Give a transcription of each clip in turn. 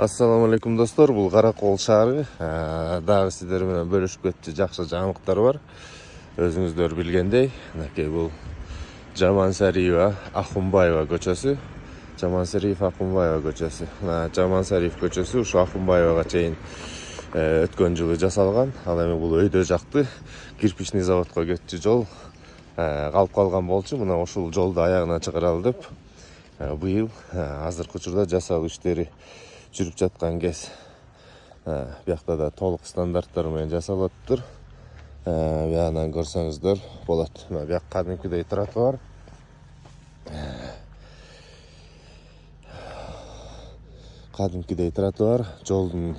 Ассаламу алейкум достор, бул Каракол шаары. Дагы сиздер менен бөлүшүп кетчү жакшы жаңылыктар бар. Өзүңүздөр билгендей, мынакей бул Жамансариева Ахунбаева көчөсү. Жамансариев Ахунбаева көчөсү. Жамансариев көчөсү ушу Ахунбаевага чейин өткөн жылы жасалган. Ал эми бул өйдө жакты кирпичный заводко кетчү жол калып калган болчу. Мына ушул жолду аягына чыгаралы деп быйыл азыркы учурда жасалуу иштери жүрүп жаткан кез. Биякта да толук стандарттар менен жасалып атыптыр. Биягынан көрсөңүздөр болот. Мына бияк кадимкидей тротуар. Кадимкидей тротуар, жолдун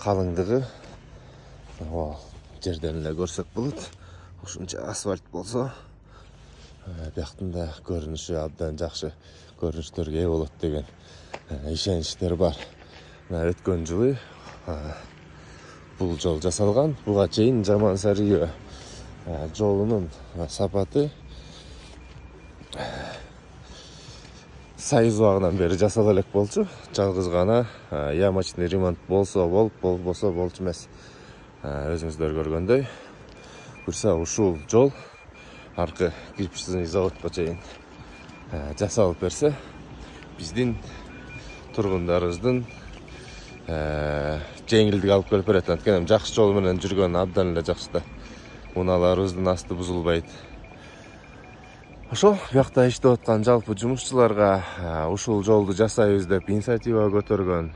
калыңдыгы жерден эле көрсөк болот. Ушунча асфальт болсо, бияктын да көрүнүшү абдан жакшы көрүнүштөргө ээ болот деген ишеничтер бар. Өткөн жылы бул жол жасалган. Буга чейин Жамансариева жолунун сапаты Союз убагынан бери жасала элек болчу. Жалгыз гана ямочный ремонт болсо болуп, болбосо болчу эмес. Өзүңүздөр көргөндөй, буюрса ушул жол аркы кирпичный заводко чейин жасалып берсе, биздин тургундарыбыздын жеңилдик алып келип берет. Анткени жакшы жол менен жүргөн абдан эле жакшы да. Унааларыбыздын асты бузулбайт. Ошол биякта иштеп аткан жалпы жумушчуларга, ушул жолду жасайбыз деп инициатива көтөргөн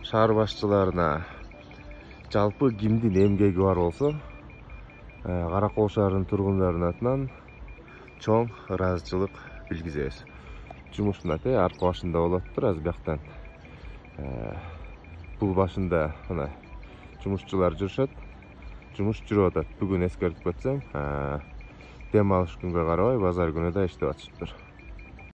шаар башчыларына, жалпы кимдин эмгеги бар болсо, Каракол шаарынын тургундарынын атынан чоң ыраазычылык билгизебиз. Жумуш мынакей арка башында болуп атыптыр. Азыр бияктан бул башында мына жумушчулар жүрүшөт. Жумуш жүрүп атат. Бүгүн эскертип кетсең, дем алыш күнгө карабай базар күнү да иштеп атышыптыр.